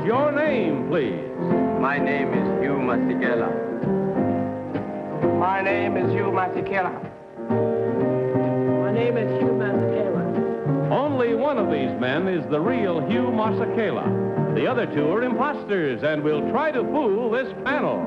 your name, please? My name is Hugh Masekela. My name is Hugh Masekela. My name is Hugh Masekela. Only one of these men is the real Hugh Masekela. The other two are imposters and will try to fool this panel.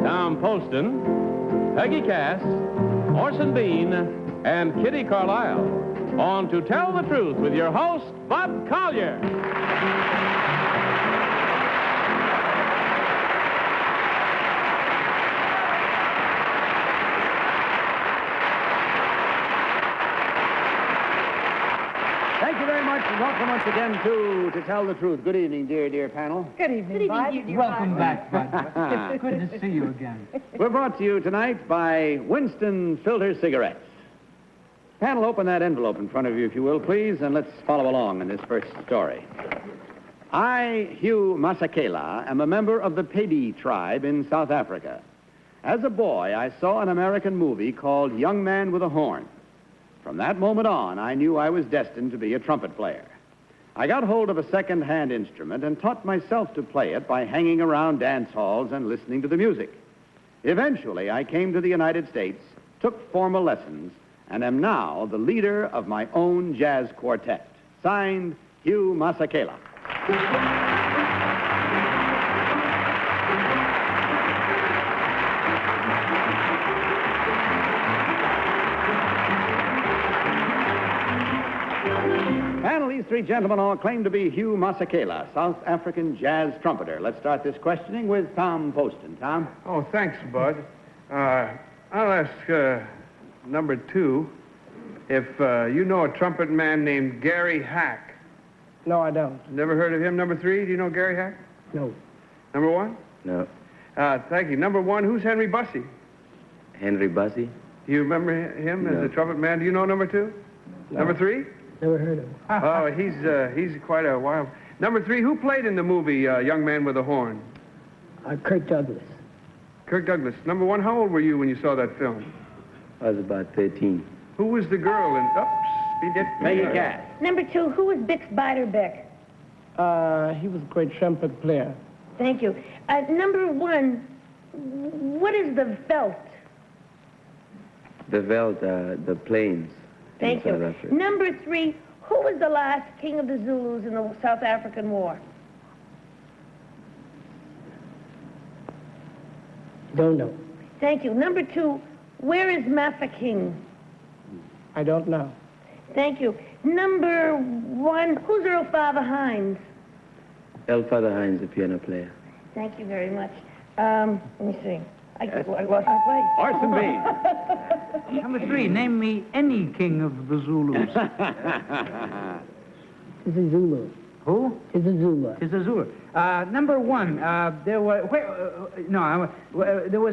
Tom Poston, Peggy Cass, Orson Bean, and Kitty Carlisle. On To Tell the Truth with your host, Bud Collyer. Thank you very much, and welcome once again to Tell the Truth. Good evening, dear panel. Good evening, Bud. Welcome back, Bud. It's good to see you again. We're brought to you tonight by Winston Filter Cigarettes. Panel, open that envelope in front of you, if you will, please, and let's follow along in this first story. I, Hugh Masekela, am a member of the Peggy tribe in South Africa. As a boy, I saw an American movie called Young Man with a Horn. From that moment on, I knew I was destined to be a trumpet player. I got hold of a second-hand instrument and taught myself to play it by hanging around dance halls and listening to the music. Eventually, I came to the United States, took formal lessons, and am now the leader of my own jazz quartet. Signed, Hugh Masekela. Panel, these three gentlemen all claim to be Hugh Masekela, South African jazz trumpeter. Let's start this questioning with Tom Poston. Tom? Oh, thanks, Bud. I'll ask number two if you know a trumpet man named Gary Hack. No, I don't. Never heard of him? Number three, do you know Gary Hack? No. Number one? No. Thank you. Number one, who's Henry Bussey? Henry Bussey? Do you remember him as No. a trumpet man? Do you know number two? No. Number three? Never heard of him. Oh, he's quite a wild. Number three, who played in the movie Young Man with a Horn? Kirk Douglas. Kirk Douglas. Number one, how old were you when you saw that film? I was about 13. Who was the girl in... Peggy Cass. Number two, who was Bix Beiderbecke? He was a great trumpet player. Thank you. Number one, what is the veld? The Veld, the plains. Thank in you. South Africa. Number three, who was the last king of the Zulus in the South African War? Don't know. Thank you. Number two, where is Mafeking? I don't know. Thank you. Number one, who's Earl Father Hines? El Father Hines, the piano player. Thank you very much. Let me see. I lost my place. Orson Bean. Number three, name me any king of the Zulus. It's a Zulu. Who? It's a Zulu. It's a Zulu. Number one, there was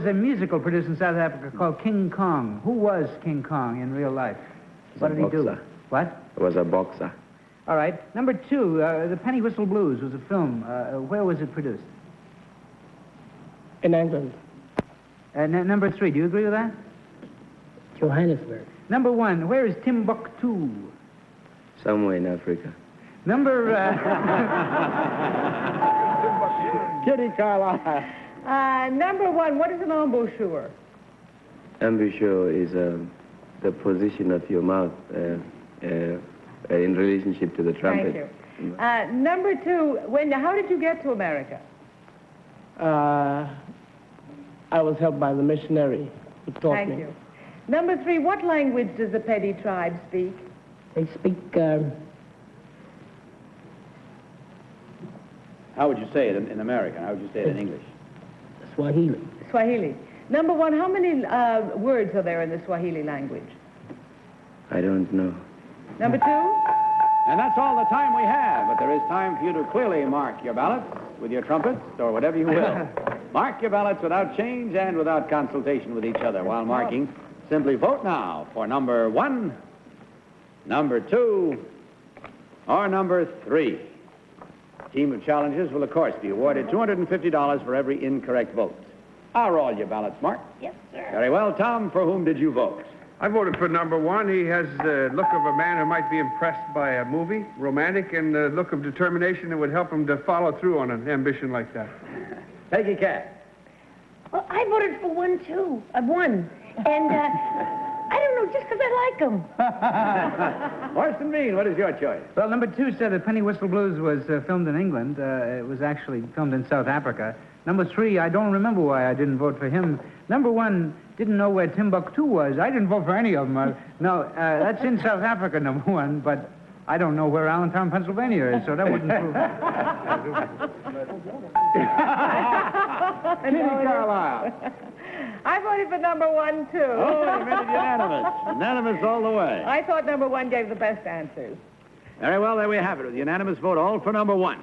a musical produced in South Africa called King Kong. Who was King Kong in real life? What did he do? boxer. What? I was a boxer. All right. Number two, The Penny Whistle Blues was a film. Where was it produced? In England. Number three, do you agree with that? Johannesburg. Number one, where is Timbuktu? Somewhere in Africa. Number... Kitty Carlisle. Number one, what is an embouchure? Embouchure is the position of your mouth in relationship to the trumpet. Thank you. Number two, how did you get to America? I was helped by the missionary who taught me. Thank you. Number three, what language does the Pedi tribe speak? They speak, How would you say it in American? How would you say it in English? Swahili. Swahili. Number one, how many words are there in the Swahili language? I don't know. Number two? And that's all the time we have, but there is time for you to clearly mark your ballots with your trumpets or whatever you will. Mark your ballots without change and without consultation with each other. While marking, simply vote now for number one, number two, or number three. Team of challengers will, of course, be awarded $250 for every incorrect vote. Are all your ballots marked? Yes, sir. Very well. Tom, for whom did you vote? I voted for number one. He has the look of a man who might be impressed by a movie, romantic, and the look of determination that would help him to follow through on an ambition like that. Peggy Cass. Well, I voted for one, too. One. And, I don't know, just because I like him. Orson Bean, what is your choice? Well, number 2 said that Penny Whistle Blues was filmed in England. It was actually filmed in South Africa. Number 3, I don't remember why I didn't vote for him. Number 1, didn't know where Timbuktu was. I didn't vote for any of them. No, that's in South Africa, number 1, but I don't know where Allentown, Pennsylvania is, so that wouldn't prove. Kitty Carlisle. I voted for number 1, too. Oh, you made it unanimous. Unanimous all the way. I thought number 1 gave the best answers. Very well, there we have it. With unanimous vote, all for number 1.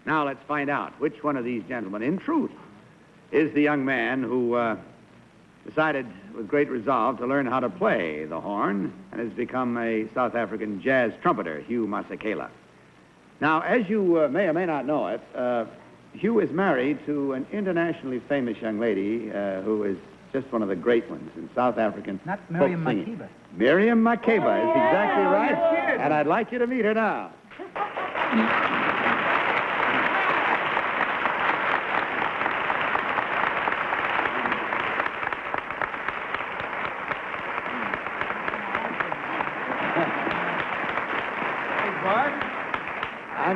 Now let's find out which one of these gentlemen, in truth, is the young man who decided with great resolve to learn how to play the horn and has become a South African jazz trumpeter, Hugh Masekela. Now, as you may or may not know it, Hugh is married to an internationally famous young lady who is just one of the great ones in South African Not Miriam folk singing. Makeba. Miriam Makeba is exactly right, and I'd like you to meet her now.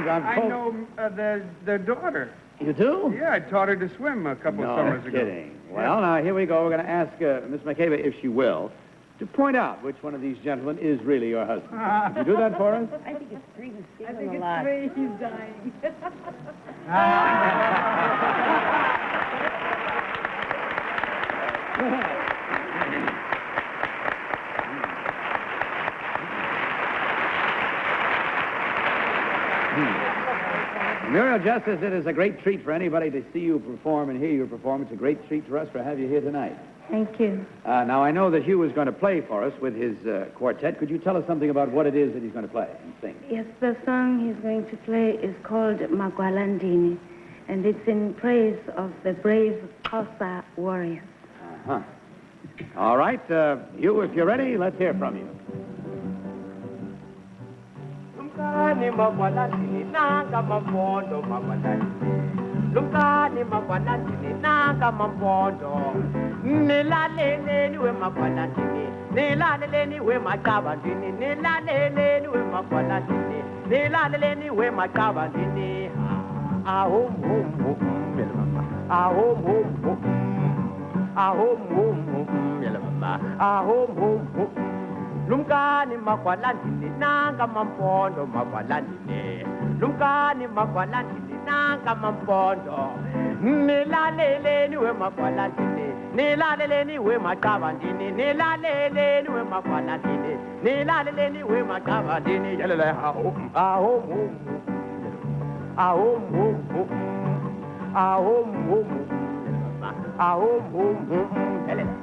I know their daughter. You do? Yeah, I taught her to swim a couple of summers ago. Kidding. Well, now, here we go. We're going to ask Miss Makeba, if she will, to point out which one of these gentlemen is really your husband. Would you do that for us? I think it's 3. He's I think a it's lot. 3. He's dying. Muriel, just as it is a great treat for anybody to see you perform and hear you perform, it's a great treat for us to have you here tonight. Thank you. Now, I know that Hugh is going to play for us with his quartet. Could you tell us something about what it is that he's going to play and sing? Yes, the song he's going to play is called Magwalandini, and it's in praise of the brave Xhosa warriors. Uh-huh. All right, Hugh, if you're ready, let's hear from you. Lumkani magwalandini nanga mampondo magwalandini. Lumkani magwalandini nanga mampondo. Nilaleleni we magwalandini. Nilaleleni we magabandini. Nilaleleni we magwalandini. Nilaleleni we magabandini. Ahom hom hom melama. Ahom hom hom. Ahom hom hom melama. Ahom hom hom. Lumkani magwalandini nanga mampondo magwalandini. Lumkani magwalandini nanga mampondo. Nilaleleni we magwalandini. Nilaleleni we magabandini. Nilaleleni we magwalandini. Nilaleleni we magabandini. Yalele ahom ahom hom. Ahom hom hom. Ahom hom hom. Ahom hom hom. Yalele.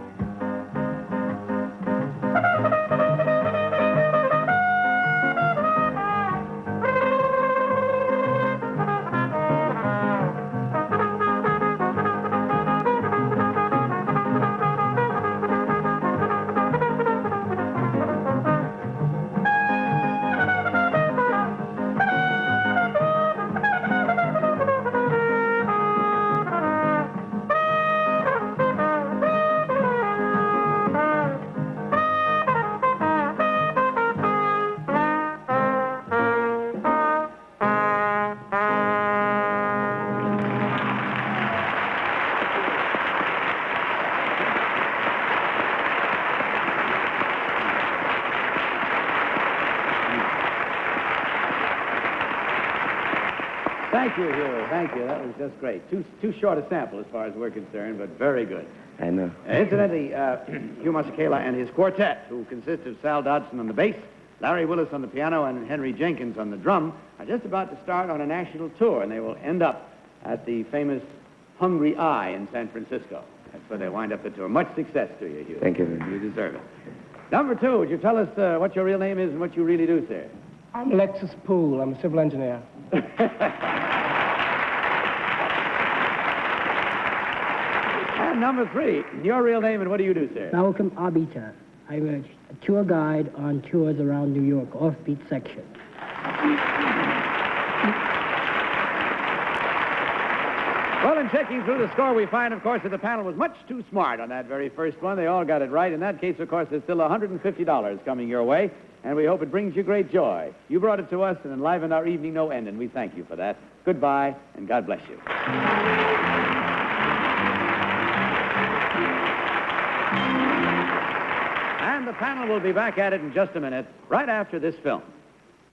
Thank you, Hugh. Thank you. That was just great. Too short a sample as far as we're concerned, but very good. I know. Incidentally, Hugh Masekela and his quartet, who consist of Sal Dodson on the bass, Larry Willis on the piano, and Henry Jenkins on the drum, are just about to start on a national tour, and they will end up at the famous Hungry Eye in San Francisco. That's where they wind up the tour. Much success to you, Hugh. Thank you. You deserve it. Number 2, would you tell us what your real name is and what you really do, sir? I'm Alexis Poole. I'm a civil engineer. And number 3, your real name and what do you do, sir? Malcolm Arbiter. I'm a tour guide on tours around New York, offbeat section. Well, in checking through the score, we find, of course, that the panel was much too smart on that very first one. They all got it right. In that case, of course, there's still $150 coming your way, and we hope it brings you great joy. You brought it to us and enlivened our evening no end, and we thank you for that. Goodbye, and God bless you. And the panel will be back at it in just a minute, right after this film.